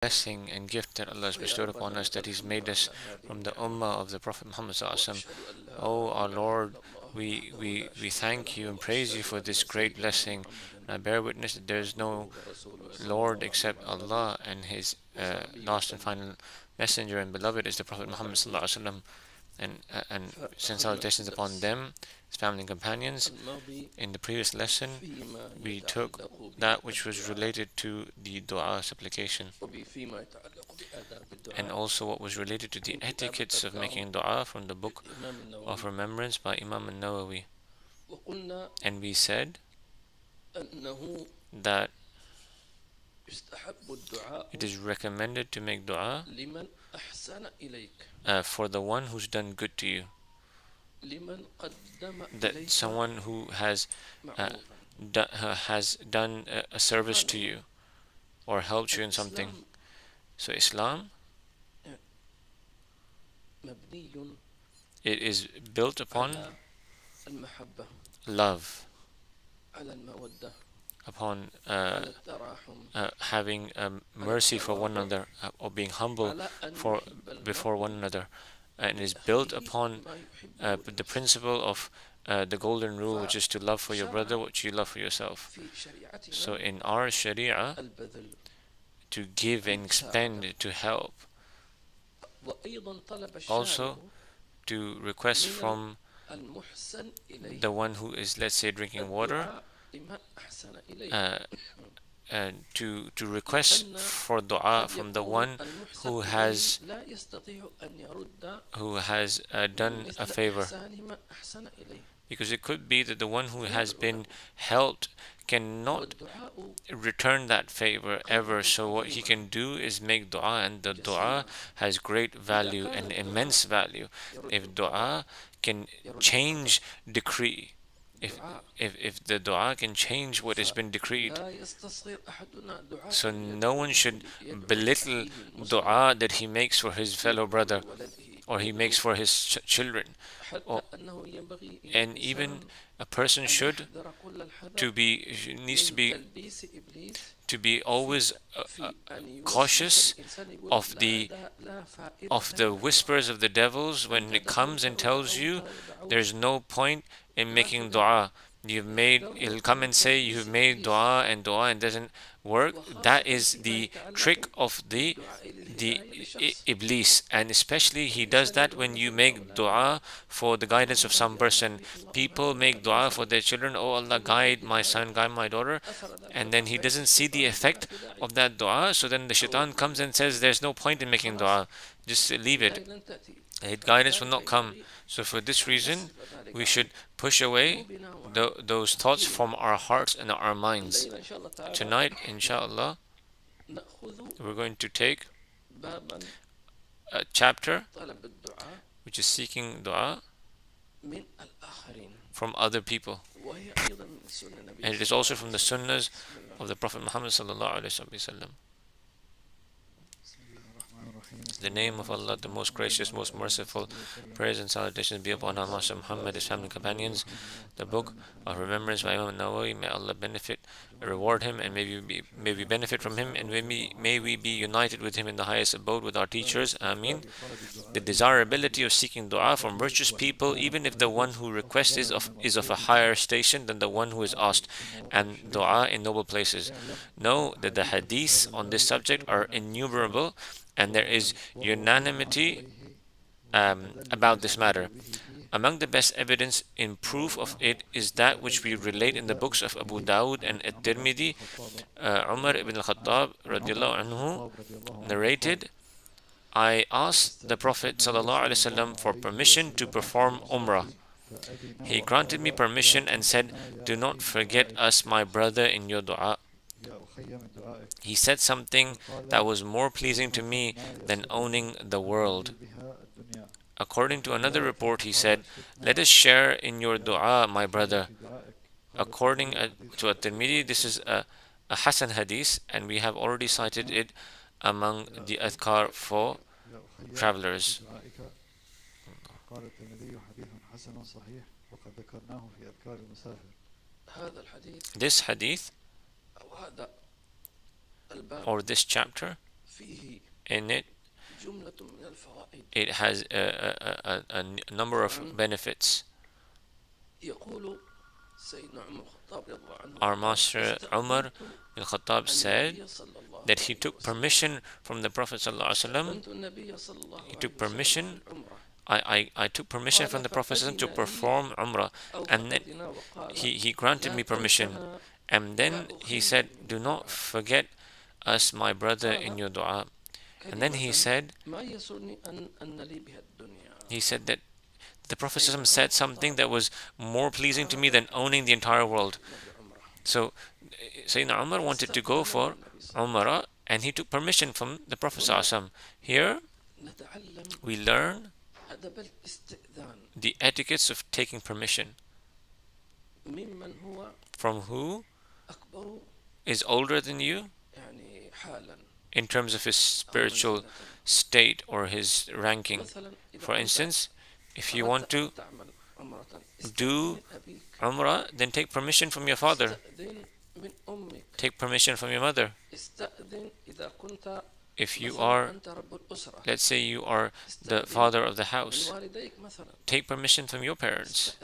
blessing and gift that Allah has bestowed upon us, that He's made us from the ummah of the Prophet Muhammad ﷺ. Oh our Lord, we thank you and praise you for this great blessing. And I bear witness that there is no Lord except Allah, and His last and final messenger and beloved is the Prophet Muhammad ﷺ. And send salutations upon them, his family and companions. In the previous lesson, we took that which was related to the dua supplication, and also what was related to the etiquettes of making dua from the book of remembrance by Imam al-Nawawi. And we said that it is recommended to make dua for the one who's done good to you, that someone who has done a service to you or helped you in something. So Islam, it is built upon love, upon having mercy for one another, or being humble before one another, and is built upon the principle of the golden rule, which is to love for your brother what you love for yourself. So in our Sharia, to give and expend, to help, also to request from the one who is, let's say, drinking water, to request for dua from the one who has done a favor, because it could be that the one who has been helped cannot return that favor ever. So what he can do is make dua, and the dua has great value and immense value. If dua can change decree, if the dua can change what has been decreed, so no one should belittle dua that he makes for his fellow brother, or he makes for his children. And even a person needs to be always cautious of the whispers of the devils when it comes and tells you there's no point in making dua. He'll come and say you've made dua and doesn't work. That is the trick of the Iblis, and especially he does that when you make dua for the guidance of some person. People make dua for their children, oh Allah, guide my son, guide my daughter, and then he doesn't see the effect of that dua. So then the shaitan comes and says there's no point in making dua, just leave it. Guidance will not come. So for this reason, we should push away those thoughts from our hearts and our minds. Tonight, inshallah, we're going to take a chapter which is seeking dua from other people, and it is also from the sunnahs of the Prophet Muhammad sallallahu alaihi wasallam. The name of Allah, the most gracious, most merciful. Praise and salutations be upon our Master Muhammad, his family and companions. The book of remembrance by Imam Nawawi. May Allah reward him, and may we benefit from him, and may we be united with him in the highest abode with our teachers. Ameen. The desirability of seeking dua from virtuous people, even if the one who requests is of a higher station than the one who is asked, and dua in noble places. Know that the hadiths on this subject are innumerable, and there is unanimity about this matter. Among the best evidence in proof of it is that which we relate in the books of Abu Dawud and At-Tirmidhi. Umar ibn al-Khattab radiallahu anhu narrated, I asked the Prophet ﷺ for permission to perform Umrah. He granted me permission and said, do not forget us, my brother, in your dua. He said something that was more pleasing to me than owning the world. According to another report, he said, let us share in your dua, my brother. According to At-Tirmidhi, this is a Hasan hadith, and we have already cited it among the Adkhar for travelers. This hadith, or this chapter, In it, it has a number of benefits. Our Master Umar bin Khattab said that he took permission from the Prophet ﷺ. He took permission. I took permission from the Prophet ﷺ to perform Umrah, and then he granted me permission. And then he said, do not forget us, my brother, in your dua. And then he said that the Prophet ﷺ said something that was more pleasing to me than owning the entire world. So Sayyidina Umar wanted to go for Umrah, and he took permission from the Prophet ﷺ. Here we learn the etiquettes of taking permission. From who is older than you in terms of his spiritual state or his ranking. For instance, if you want to do Umrah, then take permission from your father. Take permission from your mother. If you are, let's say you are the father of the house, take permission from your parents.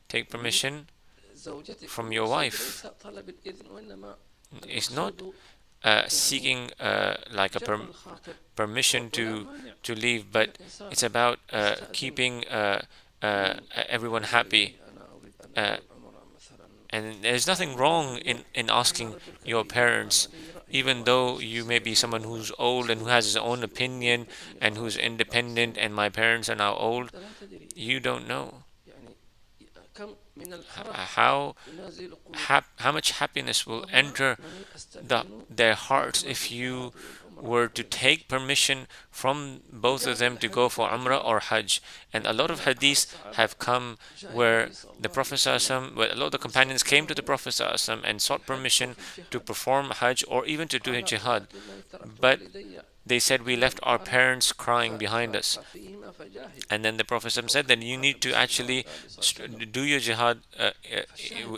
Take permission from your wife. It's not seeking like a permission to leave, but it's about keeping everyone happy. And there's nothing wrong in asking your parents, even though you may be someone who's old and who has his own opinion and who's independent, and my parents are now old. You don't know how much happiness will enter their hearts if you were to take permission from both of them to go for Umrah or Hajj. And a lot of hadiths have come where the Prophet ﷺ, where a lot of the companions came to the Prophet ﷺ and sought permission to perform Hajj or even to do a jihad. But they said, we left our parents crying behind us. And then the Prophet ﷺ said that you need to actually do your jihad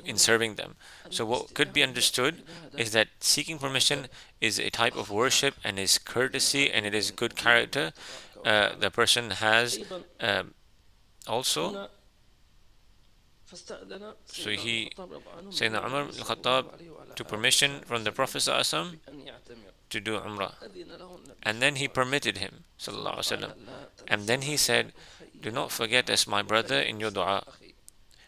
in serving them. So what could be understood is that seeking permission is a type of worship and is courtesy, and it is good character the person has also. So Sayyidina Umar al-Khattab took permission from the Prophet ﷺ to do Umrah, and then he permitted him sallallahu alaihi wasallam. And then he said, do not forget us, my brother, in your dua.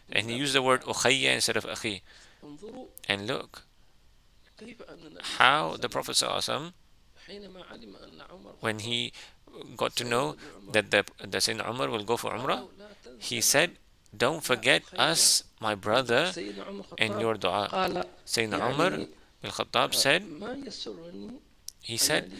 And he used the word ukhayya instead of akhi. And look how the Prophet ﷺ, when he got to know that the Sayyidina Umar will go for Umrah, he said, don't forget us, my brother, in your dua. Sayyidina Umar al-Khattab said, he said,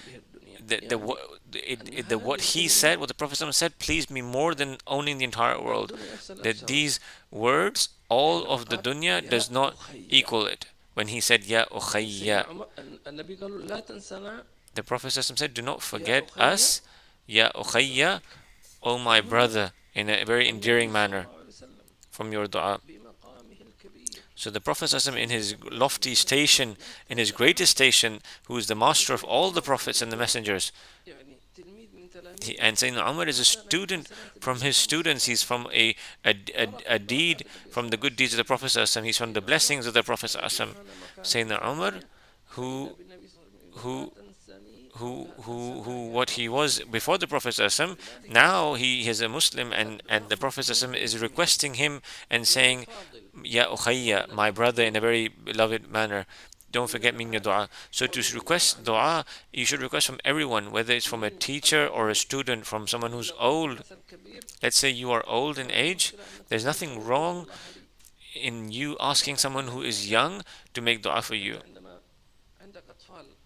what he said, what the Prophet said, pleased me more than owning the entire world. That these words, all of the dunya, does not equal it. When he said, Ya ukhayya, the Prophet said, do not forget us, Ya ukhayya, O my brother, in a very endearing manner from your dua. So the Prophet in his lofty station, in his greatest station, who is the master of all the prophets and the messengers, and Sayyidina Umar is a student from his students. He's from a deed from the good deeds of the Prophet. He's from the blessings of the Prophet. Sayyidina Umar, who what he was before the Prophet, now he is a Muslim, and the Prophet is requesting him and saying, Ya ukhayya, my brother, in a very beloved manner, don't forget me in your dua. So to request dua, you should request from everyone, whether it's from a teacher or a student, from someone who's old. Let's say you are old in age, there's nothing wrong in you asking someone who is young to make dua for you.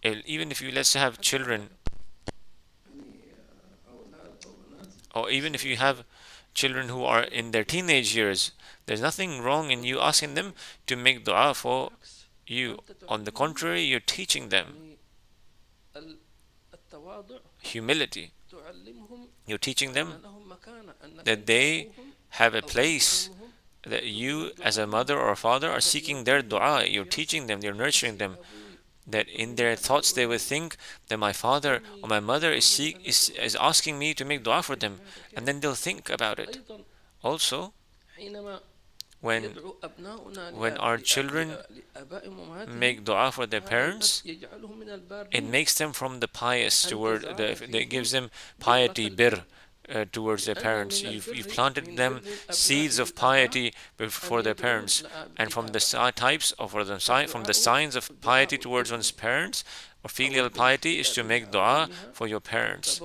Even if you, let's say, have children, or even if you have children who are in their teenage years, there's nothing wrong in you asking them to make dua for you. On the contrary, you're teaching them humility. You're teaching them that they have a place, that you as a mother or a father are seeking their dua. You're teaching them, you're nurturing them. that in their thoughts they would think that my father or my mother is asking me to make dua for them, and then they'll think about it. Also, when our children make dua for their parents, it makes them from the pious toward it gives them piety, bir, towards their parents. You've planted them seeds of piety for their parents, and from the types of or the from the signs of piety towards one's parents or filial piety is to make dua for your parents.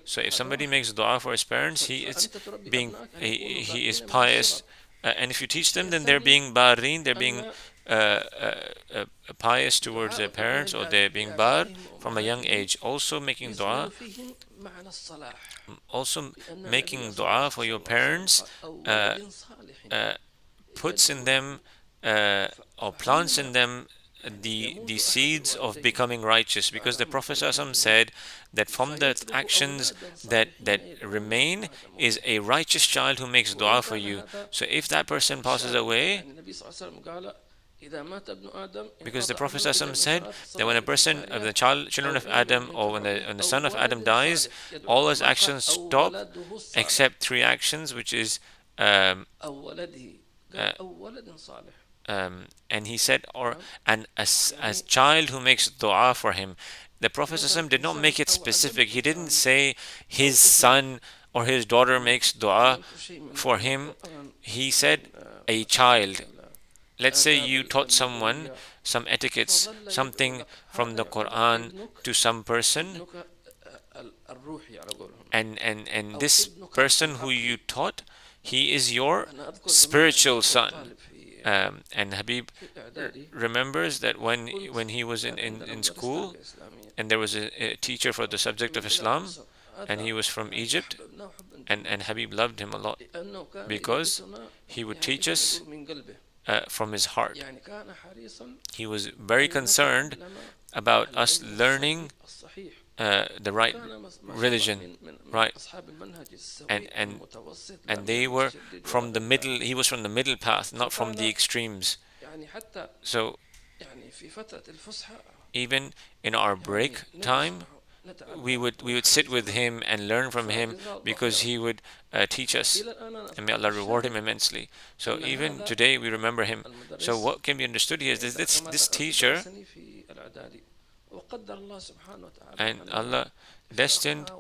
So if somebody makes dua for his parents, he is pious, and if you teach them, then they're being barin, they're being uh, uh, uh, pious towards their parents, or they're being bar from a young age. Also making dua for your parents uh, uh, puts in them or plants in them the seeds of becoming righteous, because the Prophet ﷺ said that from the actions that remain is a righteous child who makes dua for you. So if that person passes away, because the Prophet ﷺ said that when a person of the children of Adam, or when the son of Adam dies, all his actions stop except three actions, which is um, uh, and he said, or and as child who makes dua for him. The Prophet ﷺ did not make it specific. He didn't say his son or his daughter makes dua for him. He said a child. Let's say you taught someone some etiquettes, something from the Quran to some person, and this person who you taught, he is your spiritual son. And Habib remembers that when he was in school, and there was a teacher for the subject of Islam, and he was from Egypt, and Habib loved him a lot because he would teach us from his heart. He was very concerned about us learning the right religion, right? And they were from the middle. He was from the middle path, not from the extremes. So even in our break time, we would sit with him and learn from him, because he would teach us, and may Allah reward him immensely. So even today we remember him. So what can be understood here is this teacher, and Allah destined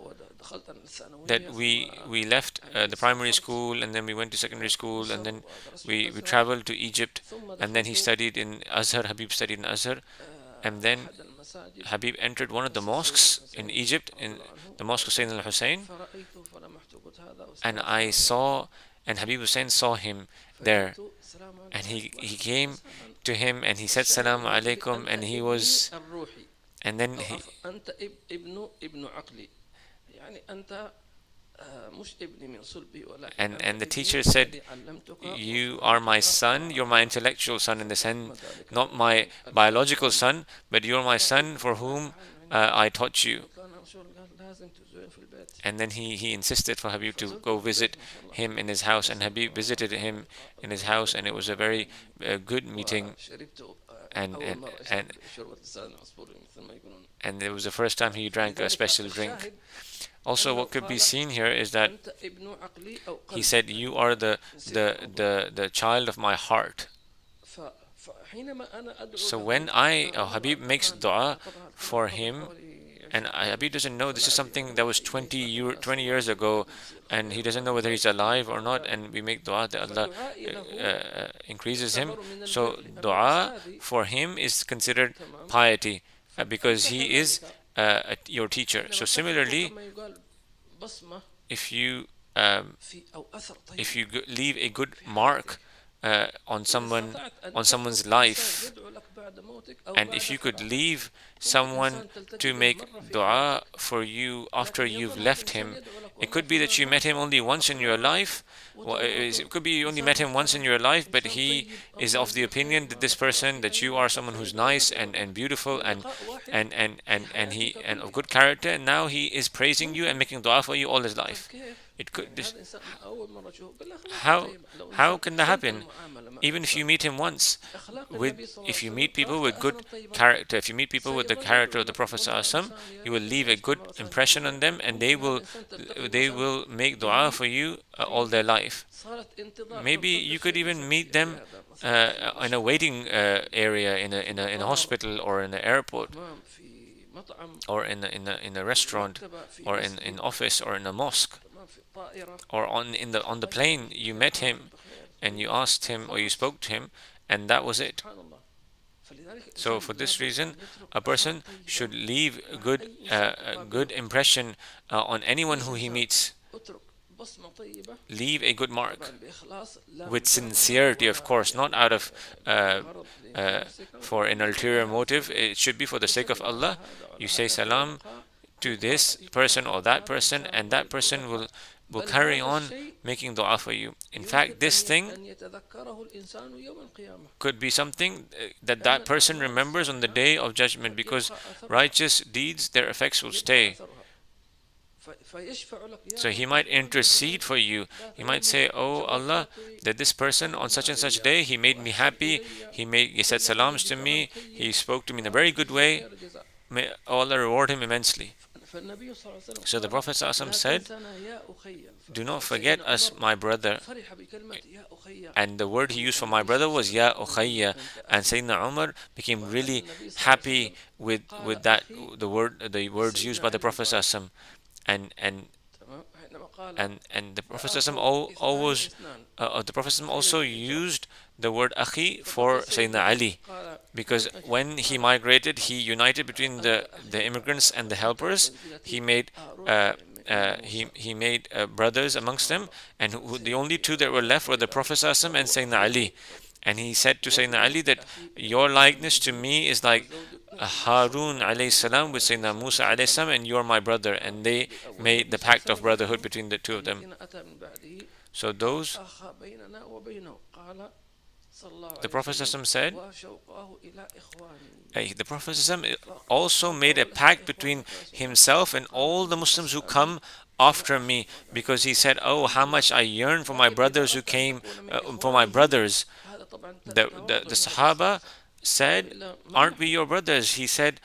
that we left the primary school, and then we went to secondary school, and then we traveled to Egypt, and then he studied in Azhar. Habib studied in Azhar, and then Habib entered one of the mosques in Egypt, in the Mosque Hussain al-Hussein, and and Habib Hussein saw him there, and he came to him and he said Salaam alaikum, and then and the teacher said, you are my son, you're my intellectual son, in the sense, not my biological son, but you're my son for whom I taught you. And then he insisted for Habib to go visit him in his house, and Habib visited him in his house, and it was a very good meeting, and and it was the first time he drank a special drink. Also, what could be seen here is that he said, you are the child of my heart. So when Habib makes dua for him, and Habib doesn't know, this is something that was 20 years ago, and he doesn't know whether he's alive or not, and we make dua that Allah increases him. So dua for him is considered piety, because he is your teacher. So similarly, if you leave a good mark on someone's life, and if you could leave someone to make dua for you after you've left him. It could be that you met him only once in your life. It could be you only met him once in your life, but he is of the opinion that this person, that you are someone who's nice and beautiful and of good character, and now he is praising you and making dua for you all his life. It could this, how how can that happen? Even if you meet him once, if you meet people with good character, if you meet people with the character of the Prophet ﷺ, you will leave a good impression on them, and they will make dua for you all their life. Maybe you could even meet them in a waiting area in a hospital or in an airport or in a restaurant or in office or in a mosque or on the plane. You met him and you asked him or you spoke to him, and that was it. So for this reason, a person should leave a good impression on anyone who he meets. Leave a good mark with sincerity, of course, not out of for an ulterior motive. It should be for the sake of Allah. You say salam to this person or that person, and that person will carry on making dua for you. In fact, this thing could be something that person remembers on the day of judgment, because righteous deeds, their effects will stay. So he might intercede for you. He might say, "Oh Allah, that this person on such and such day, he made me happy. He said salams to me. He spoke to me in a very good way. May Allah reward him immensely." So the Prophet ﷺ said, "Do not forget us, my brother." And the word he used for my brother was Ya Ukhayya. And Sayyidina Umar became really happy with that the words used by the Prophet ﷺ. And the Prophet ﷺ always the Prophet ﷺ also used the word Akhi for Sayyidina Ali, because when he migrated, he united between the immigrants and the helpers. He made brothers amongst them, and the only two that were left were the Prophet ﷺ and Sayyidina Ali. And he said to Sayyidina Ali that your likeness to me is like Harun alayhi salam with Sayyidina Musa alayhi salam, and you're my brother. And they made the pact of brotherhood between the two of them. So the Prophet ﷺ said, the Prophet ﷺ also made a pact between himself and all the Muslims who come after me, because he said, "Oh, how much I yearn for my brothers who came, for my brothers." The Sahaba said, "Aren't we your brothers?" He said,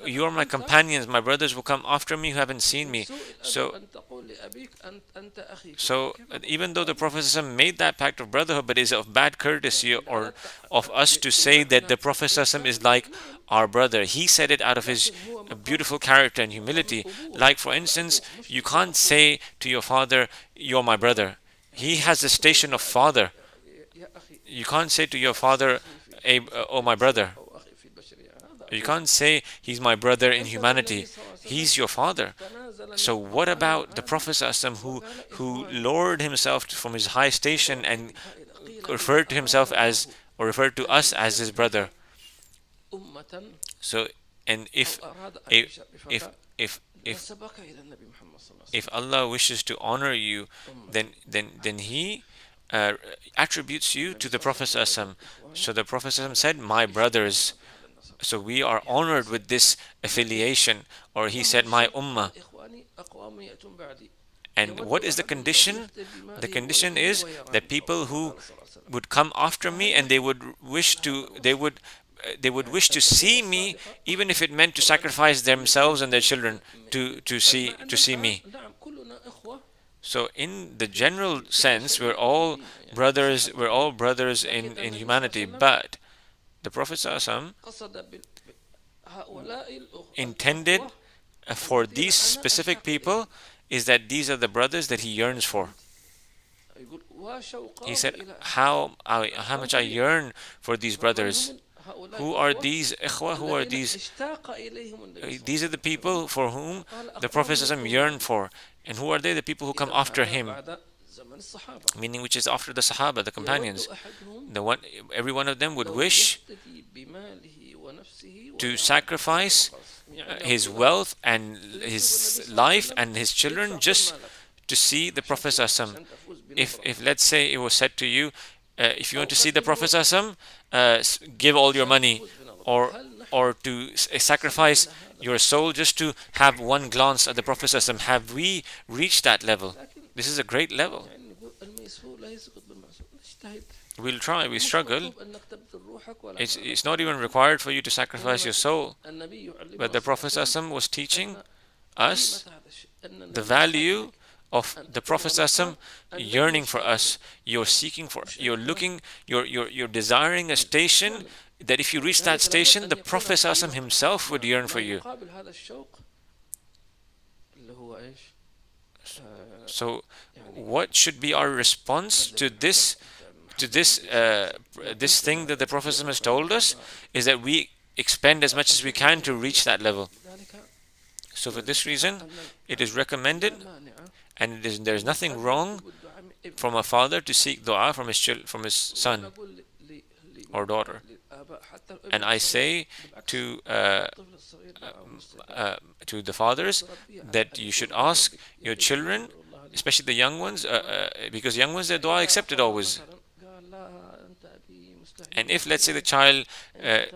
"You are my companions. My brothers will come after me who haven't seen me." So even though the Prophet ﷺ made that pact of brotherhood, but is of bad courtesy or of us to say that the Prophet ﷺ is like our brother. He said it out of his beautiful character and humility. Like, for instance, you can't say to your father, "You're my brother." He has the station of father. You can't say to your father, "Oh, my brother." You can't say he's my brother in humanity. He's your father. So what about the Prophet ﷺ who lowered himself from his high station and referred to himself as, or referred to us as, his brother? So, and if Allah wishes to honor you, then He attributes you to the Prophet ﷺ. So the Prophet ﷺ said, "My brothers." So we are honored with this affiliation. Or he said, "My ummah." And what is the condition? The condition is that people who would come after me, and they would wish to see me, even if it meant to sacrifice themselves and their children to see me. So in the general sense, we're all brothers in humanity. But the Prophet ﷺ intended for these specific people is that these are the brothers that he yearns for. He said, how much I yearn for these brothers. Who are these ikhwa? Who are these? These are the people for whom the Prophet ﷺ yearned for. And who are they? The people who come after him, meaning which is after the Sahaba, the companions. Every one of them would wish to sacrifice his wealth and his life and his children just to see the Prophet ﷺ. If let's say it was said to you, if you want to see the Prophet ﷺ, give all your money, or to sacrifice your soul just to have one glance at the Prophet ﷺ. Have we reached that level? This is a great level. We'll try, we struggle. It's not even required for you to sacrifice your soul. But the Prophet ﷺ was teaching us the value of the Prophet ﷺ yearning for us. You're seeking for, you're looking, you're desiring a station that if you reach that station, the Prophet ﷺ himself would yearn for you. So, what should be our response to this this thing that the Prophet ﷺ has told us? Is that we expend as much as we can to reach that level. So for this reason, it is recommended, and there is nothing wrong from a father to seek dua from his son or daughter. And I say to the fathers that you should ask your children, especially the young ones, because young ones, their dua accepted always. And if, let's say, the child,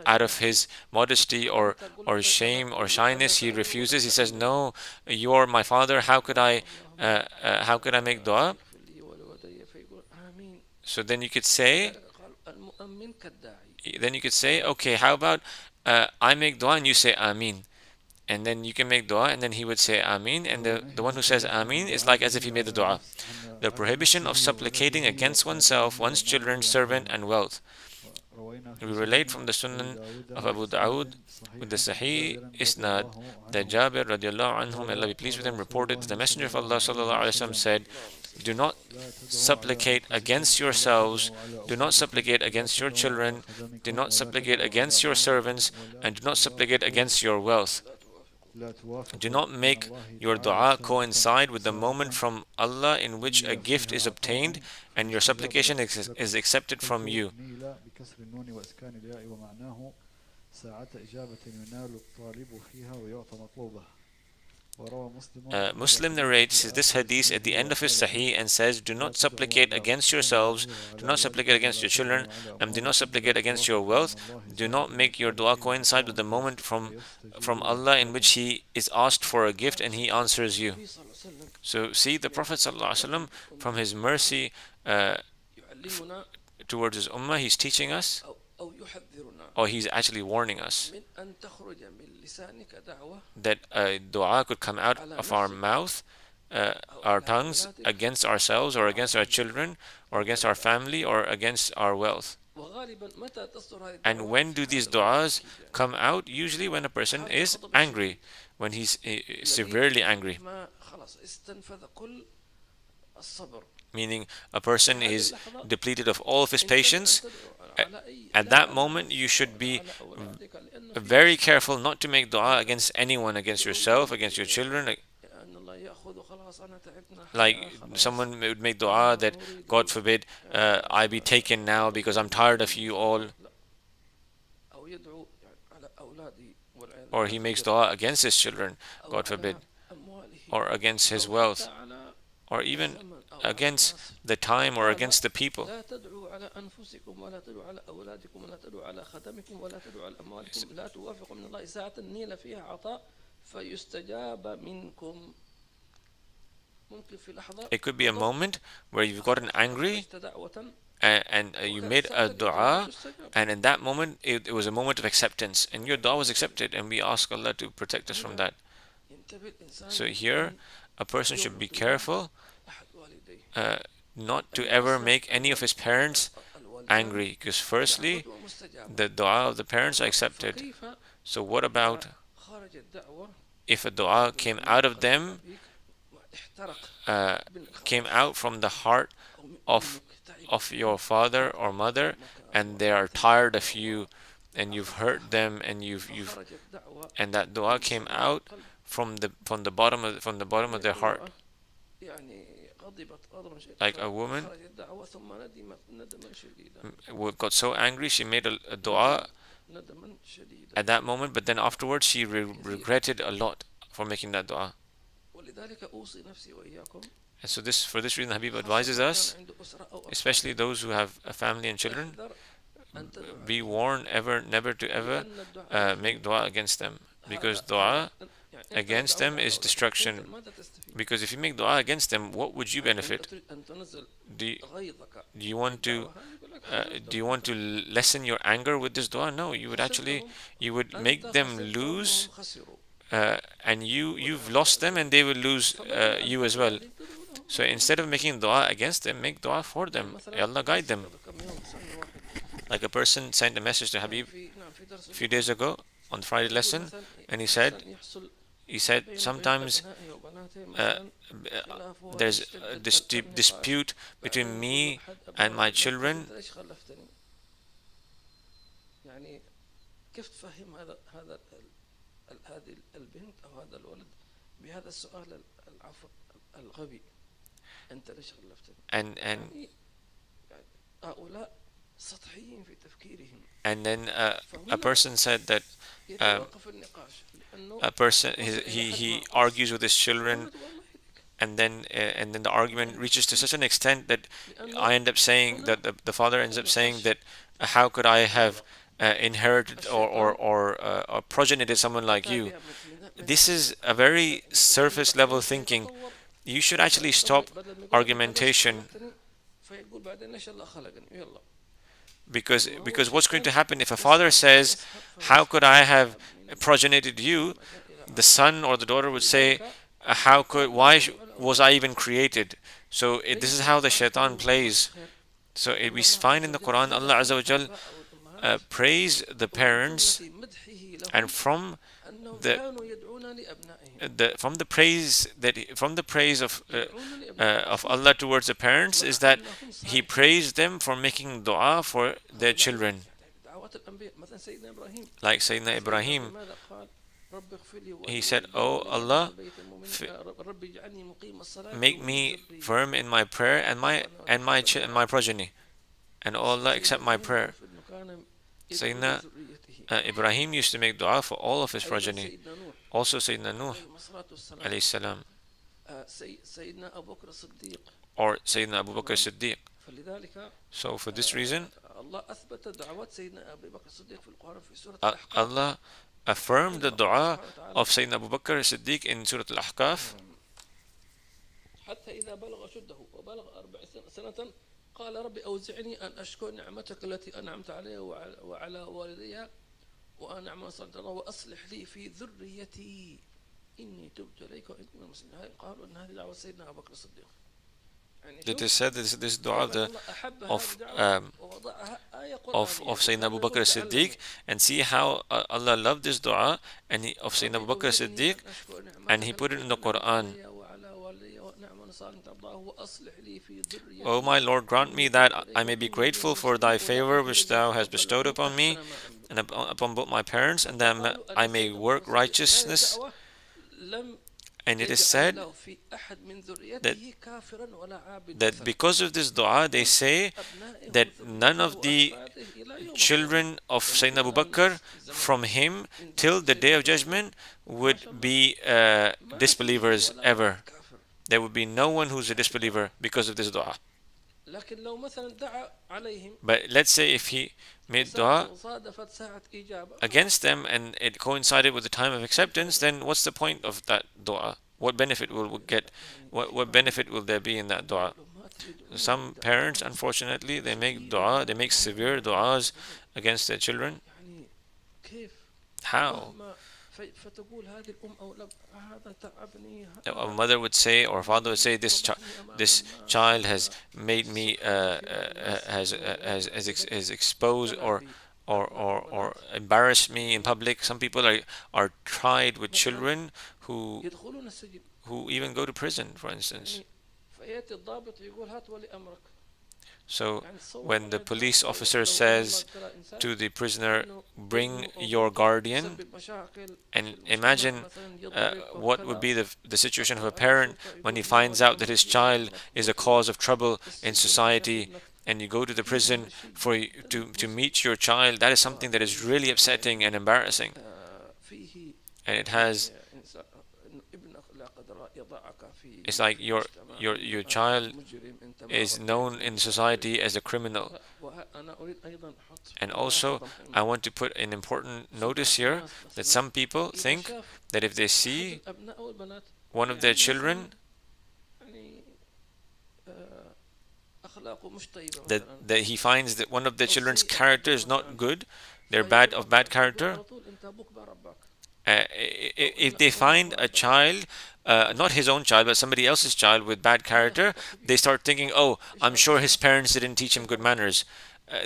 out of his modesty or shame or shyness, he refuses, he says, "No, you are my father. How could I make dua?" So then you could say, "Okay, how about I make dua and you say Ameen?" And then you can make dua, and then he would say Ameen, and the one who says Ameen is like as if he made the dua. The prohibition of supplicating against oneself, one's children, servant, and wealth. We relate from the Sunan of Abu Dawood with the Sahih Isnad that Jabir radiallahu anhu, may Allah be pleased with him, reported that the Messenger of Allah sallallahu alaihi wasallam said, "Do not supplicate against yourselves, do not supplicate against your children, do not supplicate against your servants, and do not supplicate against your wealth. Do not make your dua coincide with the moment from Allah in which a gift is obtained and your supplication is accepted from you." Muslim narrates this hadith at the end of his Sahih and says, "Do not supplicate against yourselves, do not supplicate against your children, and do not supplicate against your wealth. Do not make your dua coincide with the moment from Allah in which He is asked for a gift and He answers you." So see, the Prophet ﷺ, from his mercy towards his ummah, he's teaching us, or he's actually warning us, that a dua could come out of our mouth, our tongues, against ourselves or against our children or against our family or against our wealth. And when do these du'as come out? Usually when a person is angry, when he's severely angry. Meaning a person is depleted of all of his patience. At that moment, you should be very careful not to make dua against anyone, against yourself, against your children. Like someone would make dua that, God forbid, I be taken now because I'm tired of you all. Or he makes dua against his children, God forbid, or against his wealth, or even against the time or against the people. It could be a moment where you've gotten angry and you made a dua, and in that moment it was a moment of acceptance, and your dua was accepted, and we ask Allah to protect us from that. So here a person should be careful not to ever make any of his parents angry, because firstly the dua of the parents are accepted. So what about if a dua came out of them, came out from the heart of your father or mother, and they are tired of you, and you've hurt them, and and that dua came out from the bottom of their heart, like a woman got so angry she made a dua at that moment, but then afterwards she regretted a lot for making that dua. And so for this reason, Habib advises us, especially those who have a family and children, be warned never to ever make dua against them, because dua against them is destruction. Because if you make dua against them, what would you benefit? Do you, do you want to lessen your anger with this dua? No, you would make them lose, and you've lost them, and they will lose you as well. So instead of making dua against them, make dua for them. Allah guide them. Like a person sent a message to Habib a few days ago on the Friday lesson, and he said sometimes there's this dispute between me and my children. And then a person said that a person he argues with his children, and then the argument reaches to such an extent that I end up saying that the father ends up saying that how could I have inherited or progenited someone like you? This is a very surface level thinking. You should actually stop argumentation, because what's going to happen if a father says, how could I have progenited you? The son or the daughter would say, why was I even created? So this is how the shaitan plays. So we find in the Quran, Allah Azza wa Jal praise the parents, and from the praise of Allah towards the parents is that He praised them for making dua for their children. Like Sayyidina Ibrahim, he said, "Oh Allah, make me firm in my prayer and my progeny, and oh Allah, accept my prayer." Sayyidina Ibrahim used to make dua for all of his progeny. Also Sayyidina Nuh alayhi salam, or Sayyidina Abu Bakr Siddiq. So for this reason, Allah affirmed the dua of Sayyidina Abu Bakr Siddiq in Surah al-Ahqaf. قال رب أوزعني أن أشكر نعمتك التي أنعمت علي وعلى والدي وأن أعمل صالحا وأصلح لي في ذريتي إني تبت إليك وإني من المسلمين. قالوا أن هذه دعوة سيدنا أبو بكر الصديق. It is said this dua of Sayyidina Abu Bakr Siddiq, and see how Allah loved this dua of Sayyidina Abu Bakr Siddiq, and He put it in the Quran. O my Lord, grant me that I may be grateful for Thy favor which Thou hast bestowed upon me and upon both my parents, and that I may work righteousness. And it is said that because of this dua, they say that none of the children of Sayyidina Abu Bakr from him till the Day of Judgment would be disbelievers ever. There would be no one who's a disbeliever because of this dua. But let's say if he made dua against them and it coincided with the time of acceptance, then what's the point of that dua? What benefit will we get? What benefit will there be in that dua? Some parents, unfortunately, they make severe duas against their children. How? A mother would say, or a father would say, this child has made me has exposed or embarrassed me in public. Some people are tried with children who even go to prison, for instance. So when the police officer says to the prisoner, bring your guardian, and imagine what would be the situation of a parent when he finds out that his child is a cause of trouble in society, and you go to the prison to meet your child, that is something that is really upsetting and embarrassing. And it has, it's like your child is known in society as a criminal. And also, I want to put an important notice here that some people think that if they see one of their children that he finds that one of their children's character is not good, they're bad character. If they find a child, not his own child, but somebody else's child with bad character, they start thinking, oh, I'm sure his parents didn't teach him good manners.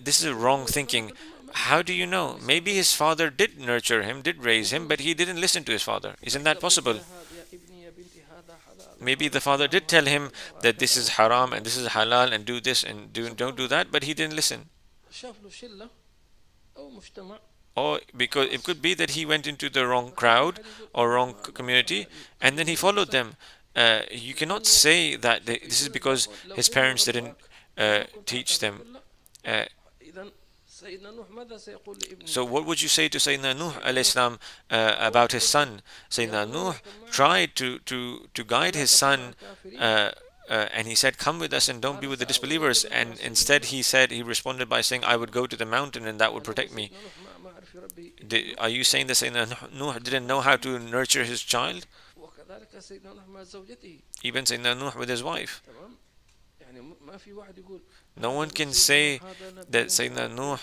This is a wrong thinking. How do you know? Maybe his father did nurture him, did raise him, but he didn't listen to his father. Isn't that possible? Maybe the father did tell him that this is haram and this is halal and do this and don't do that, but he didn't listen. Or because it could be that he went into the wrong crowd or wrong community and then he followed them. You cannot say that this is because his parents didn't teach them. Uh, so what would you say to Sayyidina Nuh alayhi salam about his son? Sayyidina Nuh tried to guide his son, and he said, come with us and don't be with the disbelievers. And instead he responded by saying, I would go to the mountain and that would protect me. Are you saying that Sayyidina Nuh didn't know how to nurture his child? Even Sayyidina Nuh with his wife. No one can say that Sayyidina Nuh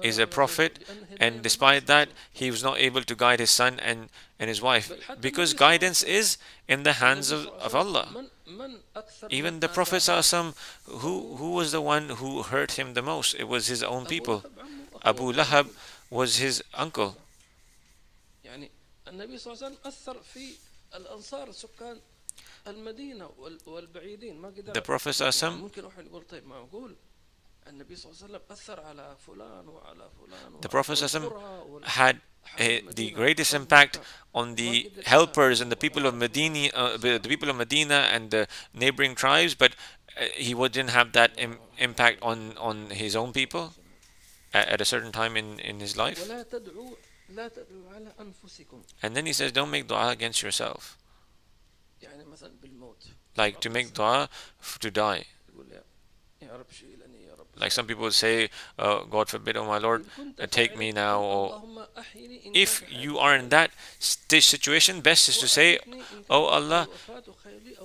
is a prophet, and despite that, he was not able to guide his son and his wife, because guidance is in the hands of Allah. Even the Prophet ﷺ, who was the one who hurt him the most? It was his own people. Abu Lahab was his uncle. The Prophet ﷺ, had the greatest impact on the helpers and the people of Medina, and the neighboring tribes, but he didn't have that impact on his own people at a certain time in his life. And then he says, don't make dua against yourself. Like to make dua to die. Like some people would say, God forbid, oh my Lord, take me now. Or if you are in that situation, best is to say, oh Allah,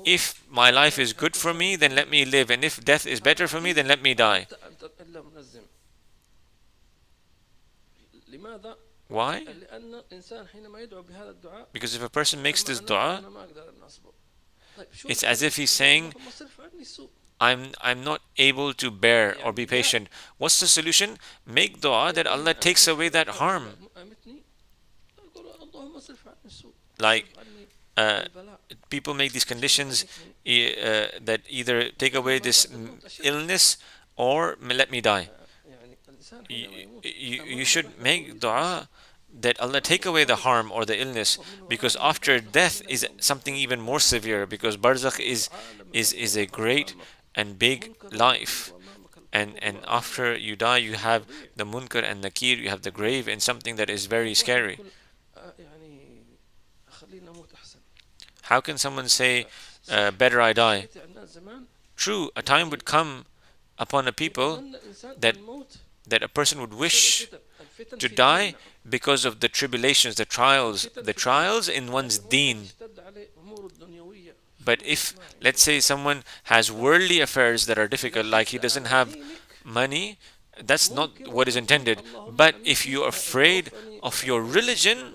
if my life is good for me, then let me live. And if death is better for me, then let me die. Why? Because if a person makes this dua, it's as if he's saying, I'm not able to bear or be patient. What's the solution? Make dua that Allah takes away that harm. Like people make these conditions that either take away this illness or let me die. You should make dua that Allah take away the harm or the illness, because after death is something even more severe, because barzakh is a great and big life, and after you die you have the munkar and nakir, you have the grave, and something that is very scary. How can someone say better I die? True, a time would come upon a people that a person would wish to die because of the tribulations, the trials in one's deen. But if, let's say, someone has worldly affairs that are difficult, like he doesn't have money, that's not what is intended. But if you're afraid of your religion,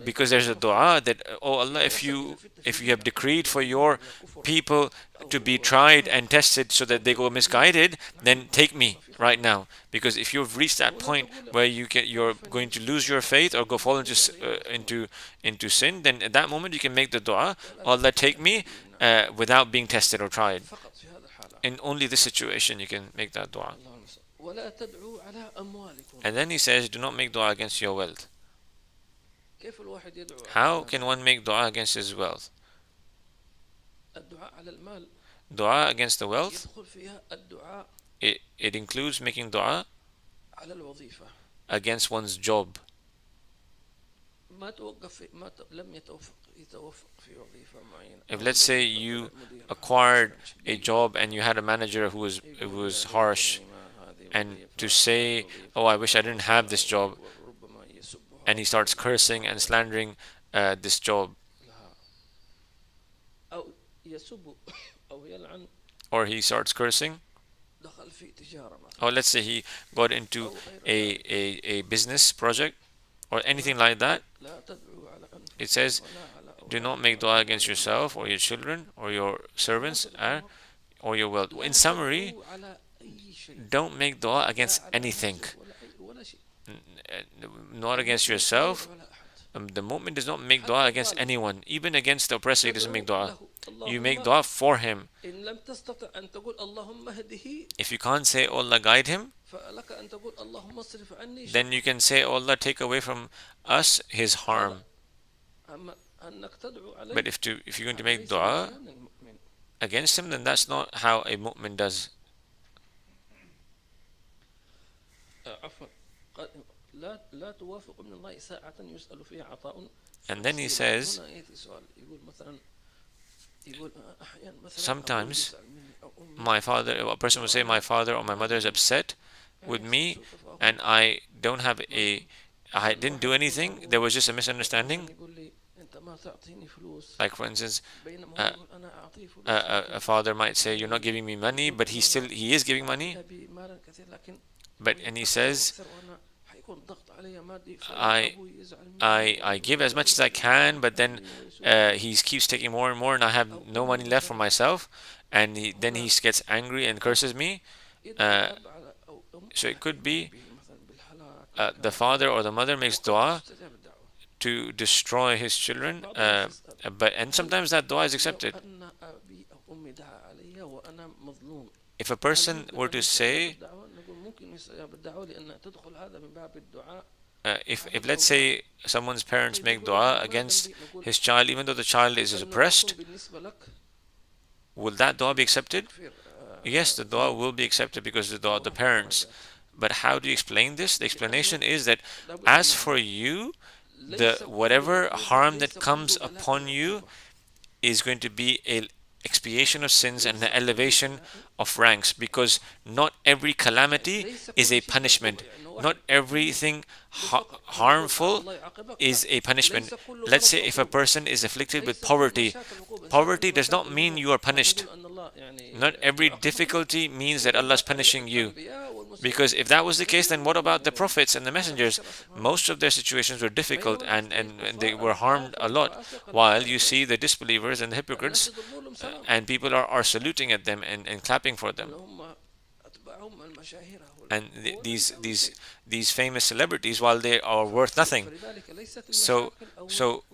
because there's a dua that, oh Allah, if you have decreed for your people to be tried and tested so that they go misguided, then take me right now. Because if you've reached that point where you're going to lose your faith or go fall into sin, then at that moment you can make the dua, Allah take me, without being tested or tried. In only this situation you can make that dua. And then he says, do not make dua against your wealth. How can one make dua against his wealth? Dua against the wealth, it includes making dua against one's job. If let's say you acquired a job and you had a manager who was harsh, and to say, oh, I wish I didn't have this job, and he starts cursing and slandering this job, or he starts cursing, or let's say he got into a business project or anything like that, it says, do not make dua against yourself or your children or your servants or your wealth. In summary, don't make dua against anything, not against yourself. The mu'min does not make dua against anyone, even against the oppressor. He doesn't make dua. You make dua for him. If you can't say, oh Allah, guide him, then you can say, oh Allah, take away from us his harm. But if you're going to make dua against him, then that's not how a mu'min does. And then he says, sometimes a person will say, my father or my mother is upset with me, and I didn't do anything, there was just a misunderstanding. Like, for instance, a father might say, you're not giving me money, but he is giving money. And he says, I give as much as I can, but then he keeps taking more and more, and I have no money left for myself, and then he gets angry and curses me. So it could be the father or the mother makes dua to destroy his children, and sometimes that dua is accepted. If a person were to say, if let's say someone's parents make dua against his child, even though the child is oppressed, will that dua be accepted? Yes, the dua will be accepted because the dua of the parents. But how do you explain this? The explanation is that as for you, whatever harm that comes upon you is going to be an expiation of sins and an elevation of ranks, because not every calamity is a punishment. Not everything harmful is a punishment. Let's say if a person is afflicted with poverty, poverty does not mean you are punished. Not every difficulty means that Allah is punishing you. Because if that was the case, then what about the prophets and the messengers? Most of their situations were difficult, and they were harmed a lot. While you see the disbelievers and the hypocrites, and people are saluting at them and clapping for them. And these famous celebrities, while they are worth nothing. So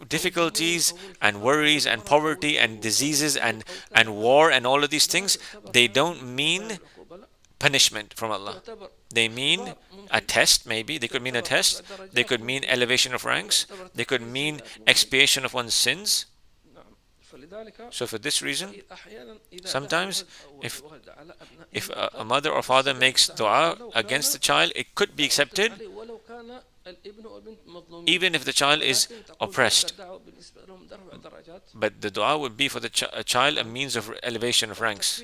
difficulties and worries and poverty and diseases and war and all of these things, they don't mean punishment from Allah. They mean a test, maybe. They could mean a test. They could mean elevation of ranks. They could mean expiation of one's sins. So for this reason, sometimes if a mother or father makes dua against the child, it could be accepted, even if the child is oppressed. But the dua would be for the child a means of elevation of ranks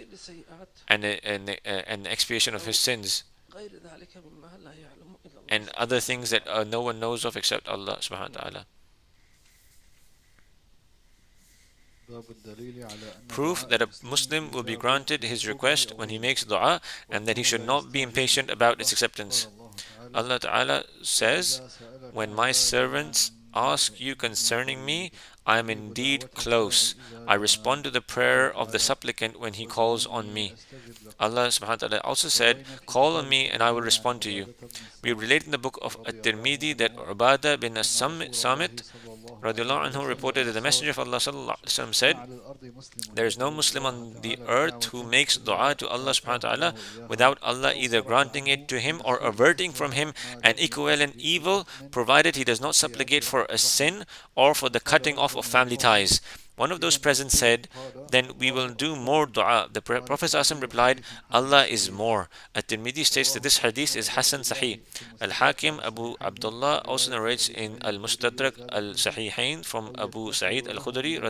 and an expiation of his sins and other things that no one knows of except Allah subhanahu wa ta'ala. Proof that a Muslim will be granted his request when he makes dua, and that he should not be impatient about its acceptance. Allah Ta'ala says, when my servants ask you concerning me, I am indeed close. I respond to the prayer of the supplicant when he calls on me. Allah subhanahu wa ta'ala also said, call on me and I will respond to you. We relate in the book of At-Tirmidhi that Ubadah bin Samit radiallahu anhu reported that the Messenger of Allah sallallahu alaihi wasallam said, there is no Muslim on the earth who makes dua to Allah subhanahu wa ta'ala without Allah either granting it to him or averting from him an equivalent evil, provided he does not supplicate for a sin or for the cutting off of family ties. One of those present said, then we will do more dua. The Prophet ﷺ replied, Allah is more. At-Tirmidhi states that this hadith is Hasan Sahih. Al-Hakim Abu Abdullah also narrates in Al-Mustadrak Al-Sahihain from Abu Sa'id Al-Khudri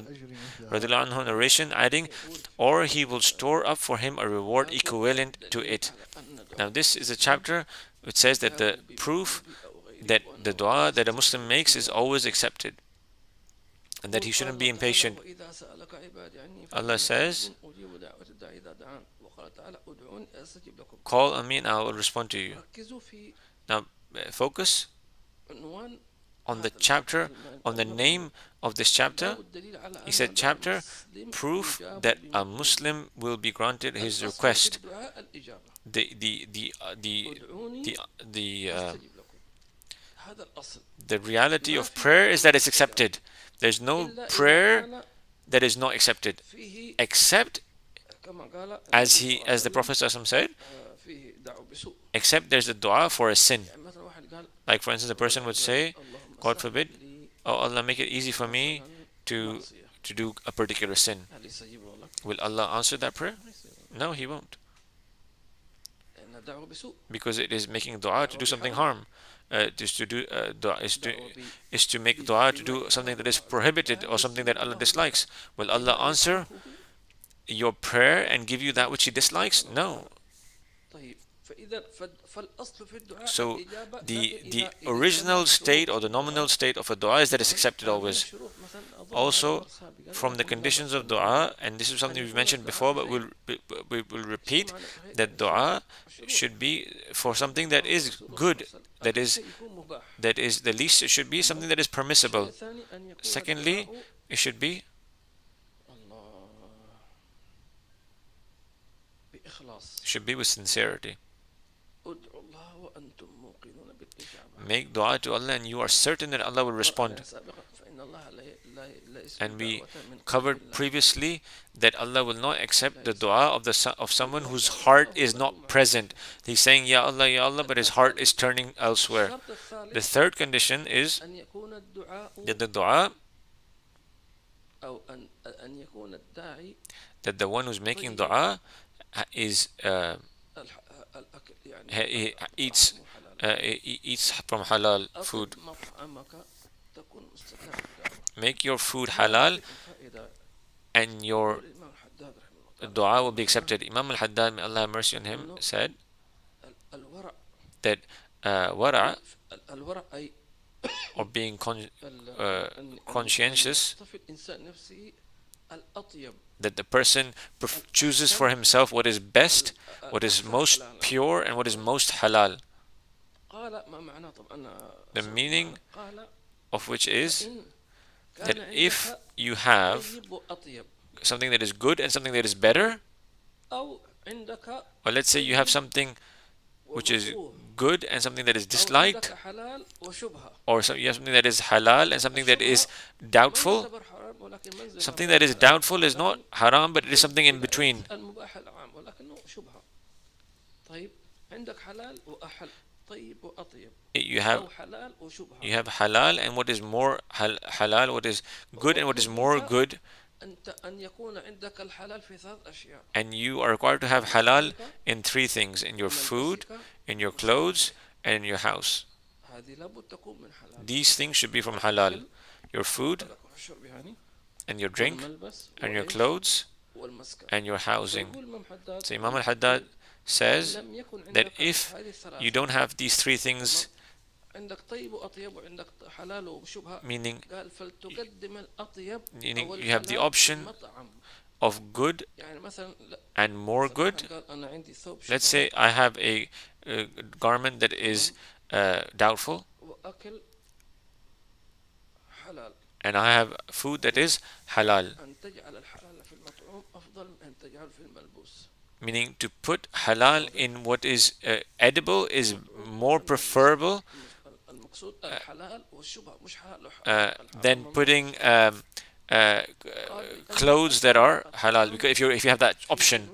radiallahu anhu narration, adding, or he will store up for him a reward equivalent to it. Now this is a chapter which says that the proof that the dua that a Muslim makes is always accepted, and that he shouldn't be impatient. Allah says, call on me and I will respond to you. Now focus on the chapter, on the name of this chapter. He said chapter, proof that a Muslim will be granted his request. The reality of prayer is that it's accepted. There's no prayer that is not accepted, except as the Prophet said, except there's a dua for a sin. Like for instance, a person would say, God forbid, oh Allah, make it easy for me to do a particular sin. Will Allah answer that prayer? No, He won't, because it is making dua to do something harm. Is to make dua to do something that is prohibited or something that Allah dislikes. Will Allah answer your prayer and give you that which He dislikes? No. So the original state or the nominal state of a dua is that it's accepted always. Also, from the conditions of dua, and this is something we've mentioned before, but we will repeat, that dua should be for something that is good, that is the least it should be something that is permissible. Secondly, it should be with sincerity. Make dua to Allah and you are certain that Allah will respond. And we covered previously that Allah will not accept the dua of someone whose heart is not present. He's saying Ya Allah, but his heart is turning elsewhere. The third condition is that the dua, that the one who's making dua is he eats from halal food. Make your food halal and your dua will be accepted. Imam al-Haddad, may Allah have mercy on him, said that wara', or being conscientious, that the person chooses for himself what is best, what is most pure, and what is most halal. The meaning of which is that if you have something that is good and something that is better, or let's say you have something which is good and something that is disliked, or you have something that is halal and something that is doubtful. Something that is doubtful is not haram, but it is something in between. You have halal and what is more halal, what is good and what is more good, and you are required to have halal in three things: in your food, in your clothes, and in your house. These things should be from halal: your food and your drink and your clothes and your housing. So Imam al-Haddad says that if you don't have these three things, meaning you have the option of good and more good. Let's say I have a garment that is doubtful, and I have food that is halal, meaning to put halal in what is edible is more preferable than putting clothes that are halal, because if you have that option,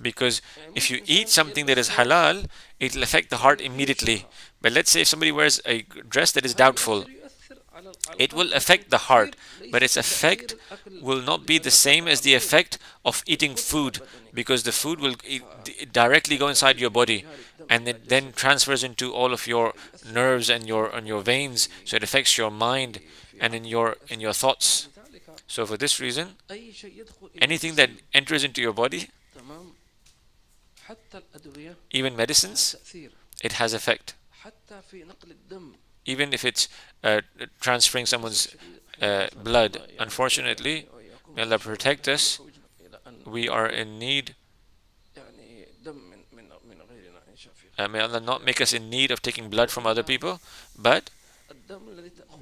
because if you eat something that is halal, it will affect the heart immediately. But let's say if somebody wears a dress that is doubtful, It will affect the heart, but its effect will not be the same as the effect of eating food, because the food will directly go inside your body, and it then transfers into all of your nerves and your veins, so it affects your mind and in your thoughts. So for this reason, anything that enters into your body, even medicines, it has effect. Even if it's transferring someone's blood. Unfortunately, may Allah protect us, we are in need. May Allah not make us in need of taking blood from other people, but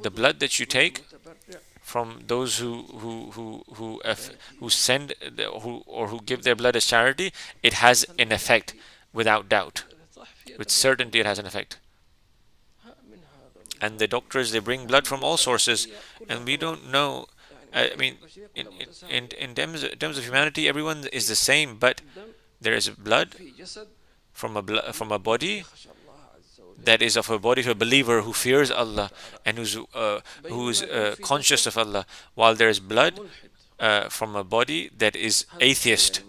the blood that you take from those who send who give their blood as charity, it has an effect, without doubt. With certainty, it has an effect. And the doctors, they bring blood from all sources, and we don't know. I mean, in terms of humanity, everyone is the same, but there is blood from a body that is of a body of a believer who fears Allah and who's conscious of Allah, while there is blood from a body that is atheist.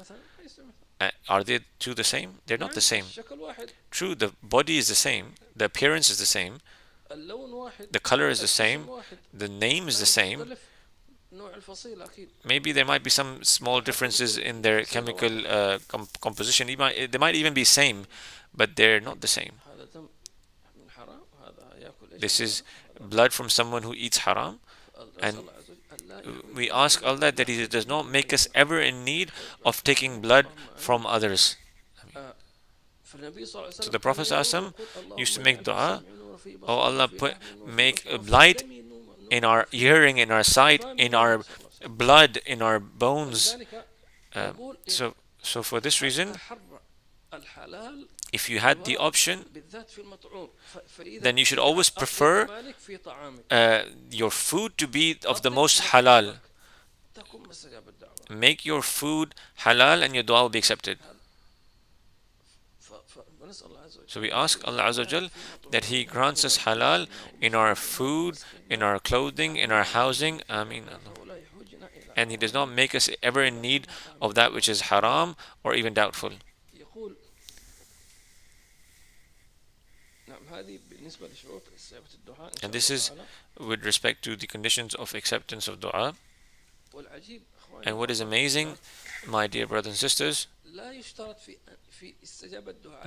Are they two the same? They're not the same. True, the body is the same, the appearance is the same, the color is the same, the name is the same. Maybe there might be some small differences in their chemical composition. They might even be same, but they're not the same. This is blood from someone who eats haram, and we ask Allah that He does not make us ever in need of taking blood from others. So the Prophet ﷺ used to make dua, oh Allah, make light in our hearing, in our sight, in our blood, in our bones. So for this reason, if you had the option, then you should always prefer your food to be of the most halal. Make your food halal and your dua will be accepted. So we ask Allah Azza wa Jal that He grants us halal in our food, in our clothing, in our housing. Ameen. And He does not make us ever in need of that which is haram or even doubtful. And this is with respect to the conditions of acceptance of dua. And what is amazing, my dear brothers and sisters,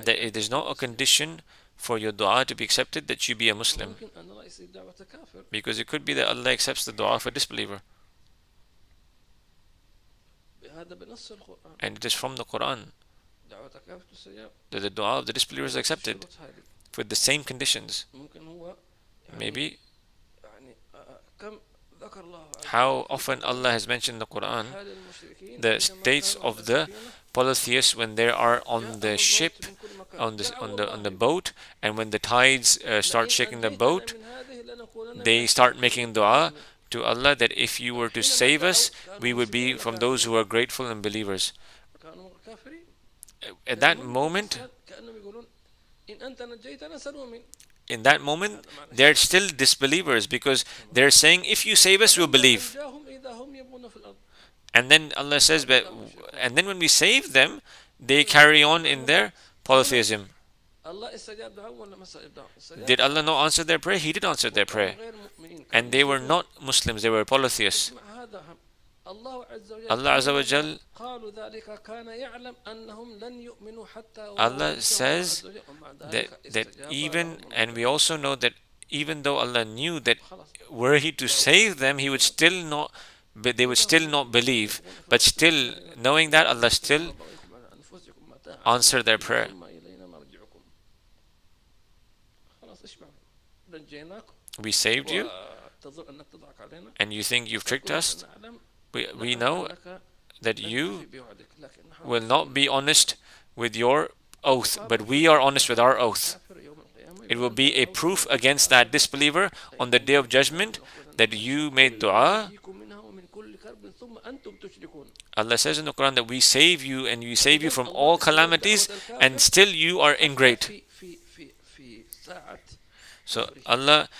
that it is not a condition for your dua to be accepted that you be a Muslim. Because it could be that Allah accepts the dua of a disbeliever. And it is from the Quran that the dua of the disbeliever is accepted with the same conditions. Maybe how often Allah has mentioned in the Quran the states of the polytheists when they are on the ship, on the boat, and when the tides start shaking the boat, they start making dua to Allah that if you were to save us, we would be from those who are grateful and believers. At that moment, they're still disbelievers, because they're saying, if you save us, we'll believe. And then Allah says, and then when we save them, they carry on in their polytheism. Did Allah not answer their prayer? He did answer their prayer. And they were not Muslims, they were polytheists. Allah Azza wa Jal, Allah says that even, and we also know that even though Allah knew that were He to save them, He would still not, they would still not believe, but still knowing that, Allah still answered their prayer. We saved you, and you think you've tricked us? We know that you will not be honest with your oath, but we are honest with our oath. It will be a proof against that disbeliever on the Day of Judgment that you made dua. Allah says in the Quran that we save you, and we save you from all calamities, and still you are ingrate. So Allah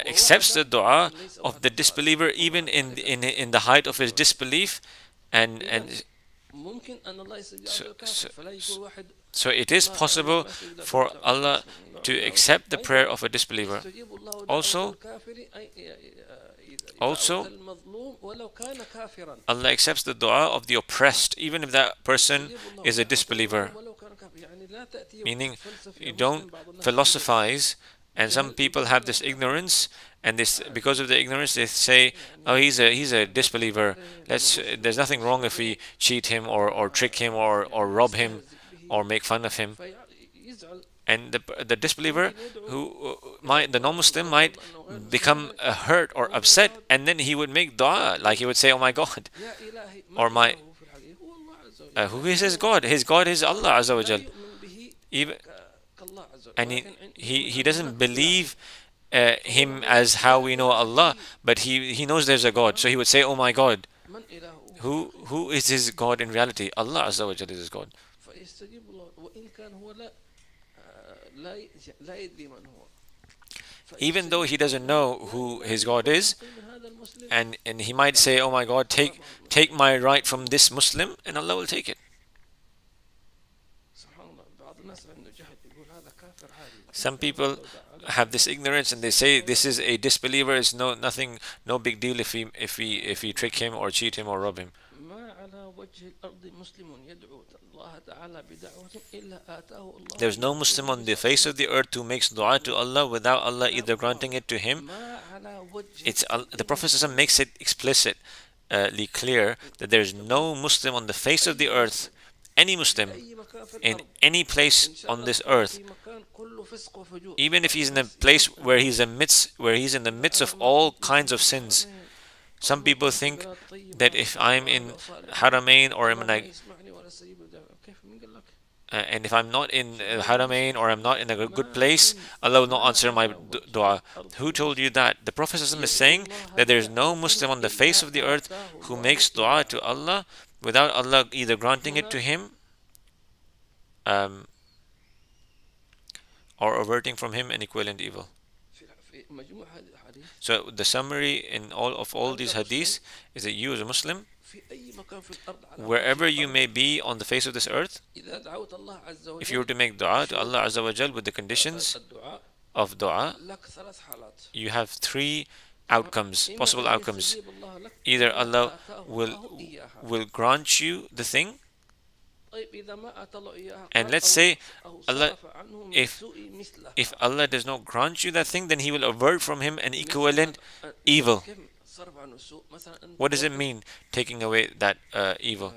accepts the dua of the disbeliever even in the height of his disbelief, and so, so, so it is possible for Allah to accept the prayer of a disbeliever. Also, also, Allah accepts the dua of the oppressed, even if that person is a disbeliever. Meaning, you don't philosophize, and some people have this ignorance, and this because of the ignorance they say, "Oh, he's a disbeliever. There's nothing wrong if we cheat him or trick him or rob him or make fun of him." And the disbeliever the non-Muslim might become hurt or upset, and then he would make dua, like he would say, "Oh my God," or my who is his God? His God is Allah Azza wa Jal. Even, and he doesn't believe him as how we know Allah, but he knows there's a God. So he would say, "Oh my God." Who is his God in reality? Allah Azza wa Jal is his God. Even though he doesn't know who his God is, and he might say, "Oh my God, take my right from this Muslim," and Allah will take it. Some people have this ignorance and they say this is a disbeliever. It's no big deal if we trick him or cheat him or rob him. There's no Muslim on the face of the earth who makes dua to Allah without Allah either granting it to him. The Prophet ﷺ makes it explicitly clear that there's no Muslim on the face of the earth, any Muslim in any place on this earth, even if he's in a place where he's in the midst of all kinds of sins. Some people think that if I'm in Haramain or and if I'm not in Haramain or I'm not in a good place, Allah will not answer my dua. Who told you that? The Prophet ﷺ is saying that there is no Muslim on the face of the earth who makes dua to Allah without Allah either granting it to him or averting from him an equivalent evil. So the summary in all these hadiths is that you as a Muslim, wherever you may be on the face of this earth, if you were to make dua to Allah Azza wa Jal with the conditions of dua, you have three possible outcomes. Either Allah will grant you the thing, and let's say if Allah does not grant you that thing, then He will avert from him an equivalent evil. What does it mean, taking away that evil?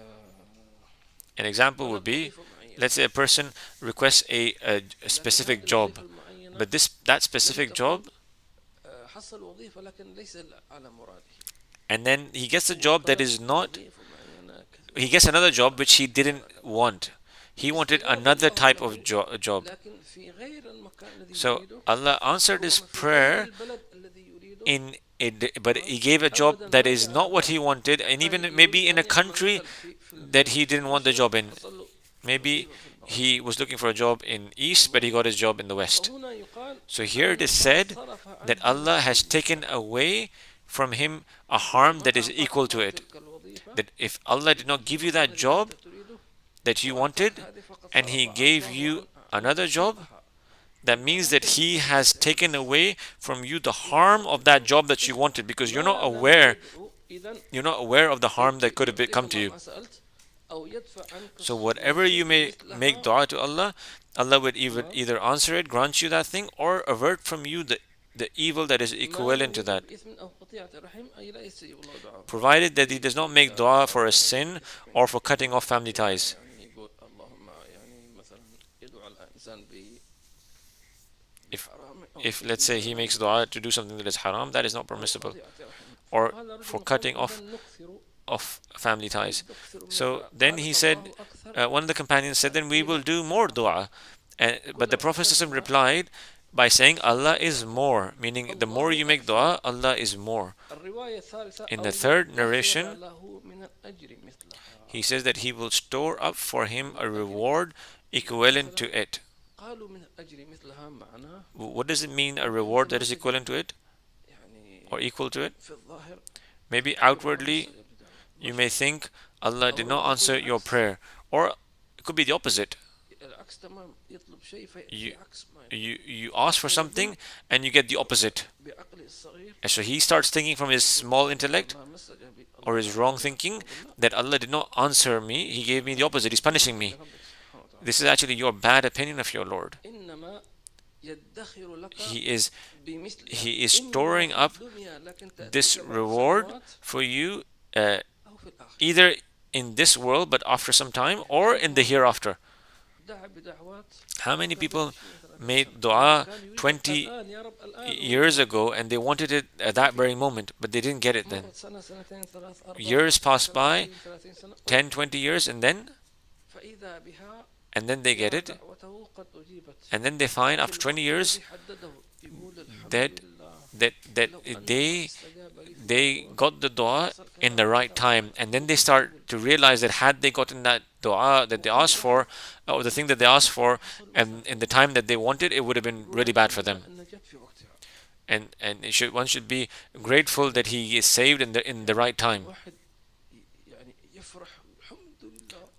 An example would be, let's say a person requests a specific job, but that specific job, and then he gets a job that is not, he gets another job which he didn't want. He wanted another type of job. So Allah answered his prayer but He gave a job that is not what he wanted, and even maybe in a country that he didn't want the job in. Maybe he was looking for a job in East, but he got his job in the West. So here it is said that Allah has taken away from him a harm that is equal to it. That if Allah did not give you that job that you wanted, and He gave you another job, that means that He has taken away from you the harm of that job that you wanted, because you're not aware of the harm that could have come to you. So whatever you may make dua to Allah, Allah would either answer it, grant you that thing, or avert from you the evil that is equivalent to that, provided that he does not make dua for a sin or for cutting off family ties. If let's say he makes dua to do something that is haram, that is not permissible, or for cutting off family ties. So then he said, one of the companions said, then we will do more dua. But the Prophet ﷺ replied by saying, Allah is more, meaning the more you make dua, Allah is more. In the third narration, he says that He will store up for him a reward equivalent to it. What does it mean, a reward that is equivalent to it? or equal to it. Maybe outwardly you may think Allah did not answer your prayer, or it could be the opposite. You you ask for something and you get the opposite. And so he starts thinking from his small intellect or his wrong thinking that Allah did not answer me, He gave me the opposite, He's punishing me. This is actually your bad opinion of your Lord. He is storing up this reward for you, either in this world but after some time, or in the hereafter. How many people made dua 20 years ago and they wanted it at that very moment, but they didn't get it then? Years pass by, 10, 20 years, and then they get it, and then they find after 20 years that they got the dua in the right time, and then they start to realize that had they gotten that dua that they asked for, or the thing that they asked for, and in the time that they wanted, it would have been really bad for them. And one should be grateful that he is saved in the right time.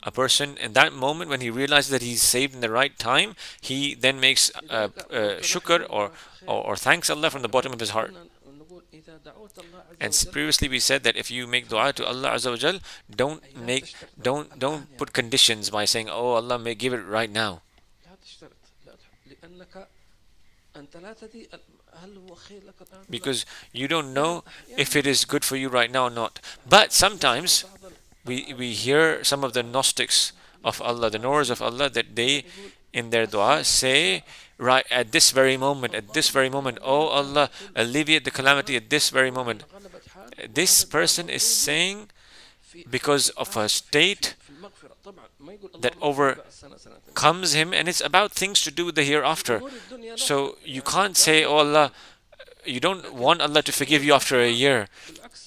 A person in that moment, when he realizes that he's saved in the right time, he then makes shukr or thanks Allah from the bottom of his heart. And previously we said that if you make dua to Allah Azza wa Jal, don't put conditions by saying, oh, Allah may give it right now. Because you don't know if it is good for you right now or not. But sometimes we hear some of the Gnostics of Allah, the knowers of Allah, that they in their dua say, right at this very moment, oh Allah, alleviate the calamity at this very moment. This person is saying because of a state that overcomes him, and it's about things to do with the hereafter. So you can't say, oh Allah, you don't want Allah to forgive you after a year.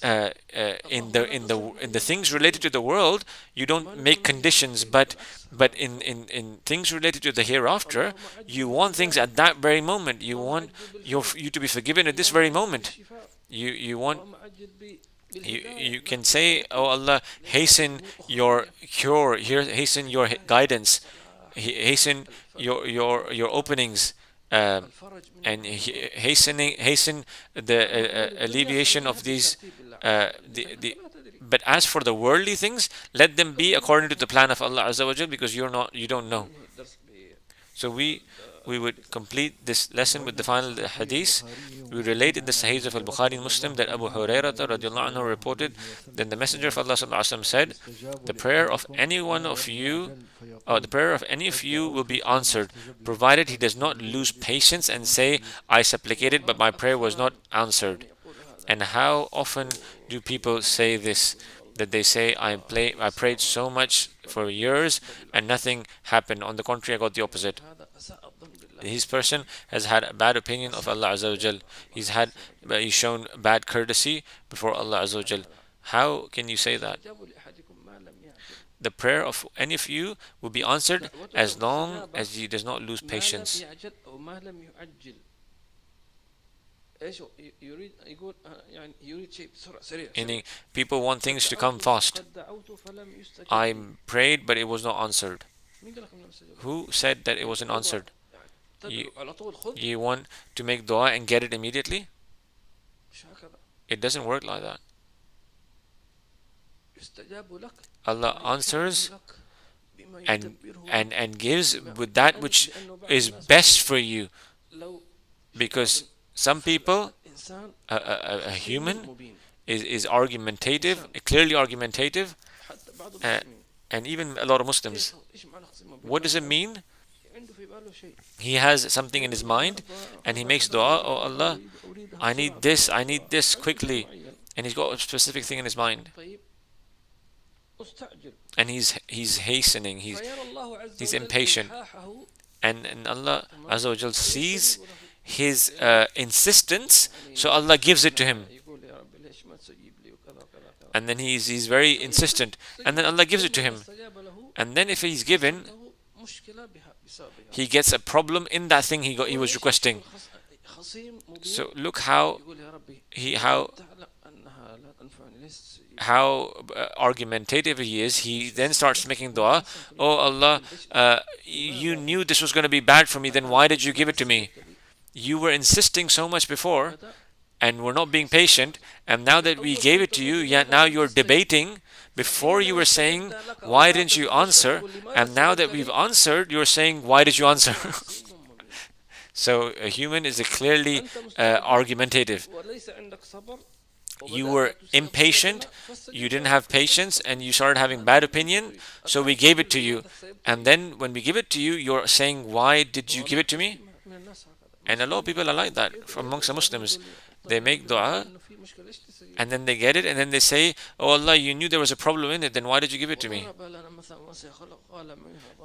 In the things related to the world, you don't make conditions, but in things related to the hereafter, you want things at that very moment. You want you to be forgiven at this very moment. You want. You can say, oh Allah, hasten your cure, hasten your guidance, hasten your openings, and hasten the alleviation of these. But as for the worldly things, let them be according to the plan of Allah Azza wa Jal, because you don't know. So we would complete this lesson with the final hadith. We relate in the Sahih of al-Bukhari and Muslim that Abu Hurairah radiallahu anhu reported that the Messenger of Allah sallallahu alaihi wasallam said, the prayer of any of you will be answered, provided he does not lose patience and say, I supplicated but my prayer was not answered. And how often do people say this? That they say, I prayed so much for years and nothing happened. On the contrary, I got the opposite. This person has had a bad opinion of Allah Azza wa Jal. He's shown bad courtesy before Allah Azza wa Jal. How can you say that? The prayer of any of you will be answered as long as he does not lose patience. Meaning, people want things to come fast. I prayed, but it was not answered. Who said that it wasn't answered? You want to make dua and get it immediately? It doesn't work like that. Allah answers and gives with that which is best for you. Because some people, a human is argumentative, clearly argumentative, and even a lot of Muslims. What does it mean? He has something in his mind and he makes dua, oh Allah, I need this quickly, and he's got a specific thing in his mind, and he's hastening, he's impatient, and Allah Azza wa Jal sees his insistence, so Allah gives it to him, and then he's very insistent, and then Allah gives it to him, and then if he's given, he gets a problem in that thing he was requesting. So look how he how argumentative he is. He then starts making dua. Oh Allah, you knew this was going to be bad for me, then why did you give it to me? You were insisting so much before and were not being patient, and now that we gave it to you, yet now you're debating. Before you were saying, why didn't you answer? And now that we've answered, you're saying, why did you answer? So a human is a clearly argumentative. You were impatient, you didn't have patience, and you started having bad opinion, so we gave it to you. And then when we give it to you, you're saying, why did you give it to me? And a lot of people are like that from amongst the Muslims. They make dua and then they get it and then they say, oh Allah, you knew there was a problem in it, then why did you give it to me?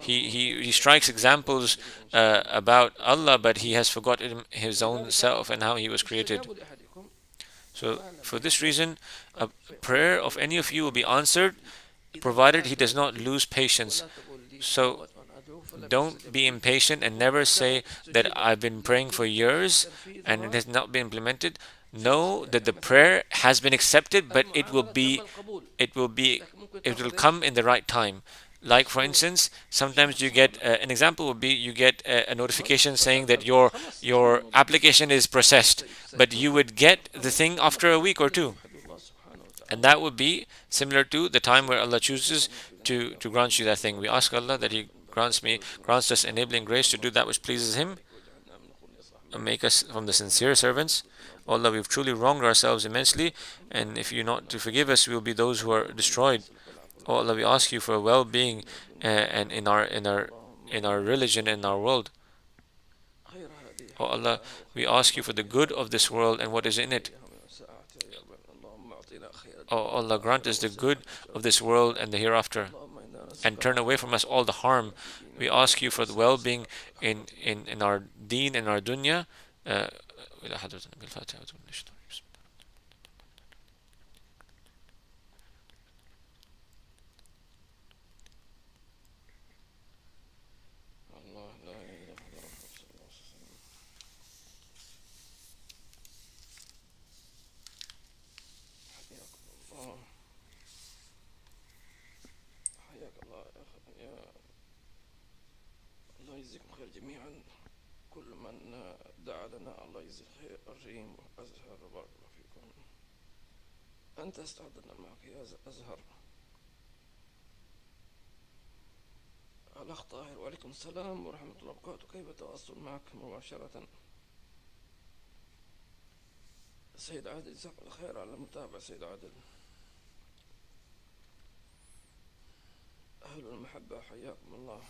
He strikes examples about Allah, but he has forgotten his own self and how he was created. So for this reason, a prayer of any of you will be answered, provided he does not lose patience. So don't be impatient and never say that I've been praying for years and it has not been implemented. Know that the prayer has been accepted, but it will come in the right time. Like for instance, sometimes you get an example would be you get a notification saying that your application is processed, but you would get the thing after a week or two. And that would be similar to the time where Allah chooses to grant you that thing. We ask Allah that He grants us enabling grace to do that which pleases Him, and make us from the sincere servants. Oh Allah, we've truly wronged ourselves immensely, and if you're not to forgive us, we will be those who are destroyed. Oh Allah, we ask you for well-being and in our religion and our world. Oh Allah, we ask you for the good of this world and what is in it. Oh Allah, grant us the good of this world and the hereafter, and turn away from us all the harm. We ask you for the well-being in our deen and our dunya. يجزيكم خير جميعا كل من دعا لنا الله يجزي خير الرجيم أزهر بارك الله فيكم أنت استعدنا معك يا أزهر الأخ طاهر وعليكم السلام ورحمة الله وبركاته كيف التواصل معك مباشرة سيد عادل جزاك الله خير على المتابعة سيد عادل أهل المحبة حياكم الله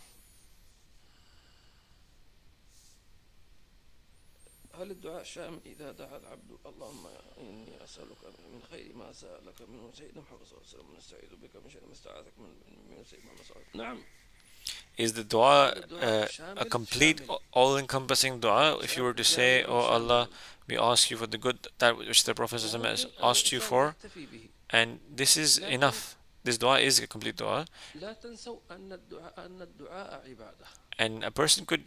هل الدعاء شامل إذا دعا العبد اللهم إني أسألك من خير ما سألك منه سيدنا محمد صلى الله عليه وسلم ونستعيذ بك من شر ما استعاذك من سيدنا محمد صلى الله عليه وسلم نعم. Is the dua a complete, all-encompassing dua? If you were to say, oh Allah, we ask you for the good that which the Prophet has asked you for, and this is enough. This dua is a complete dua. And a person could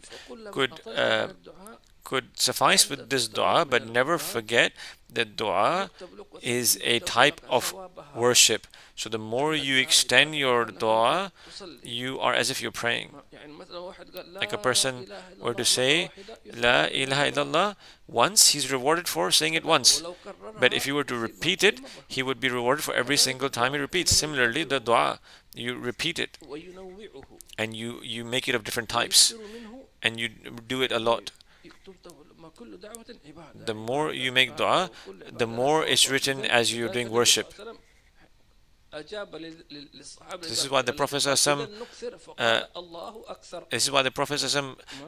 suffice with this dua, but never forget that dua is a type of worship. So the more you extend your dua, you are as if you're praying. Like a person were to say La ilaha illallah once, he's rewarded for saying it once. But if you were to repeat it, he would be rewarded for every single time he repeats. Similarly, the dua, you repeat it and you make it of different types and you do it a lot. The more you make dua, the more it's written as you're doing worship. This is why the Prophet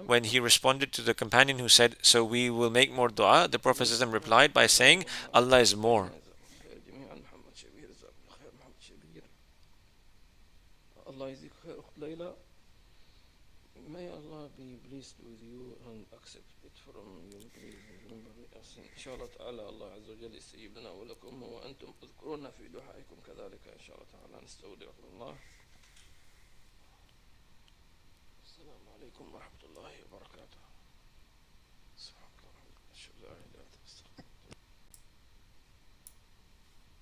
when he responded to the companion who said, so we will make more dua, the Prophet replied by saying, Allah is more. May Allah be pleased with you and accept it from you. إن شاء الله تعالى الله عز وجل يستجيب لنا ولكم وأنتم اذكرونا في دعائكم كذلك إن شاء الله تعالى نستودعكم الله.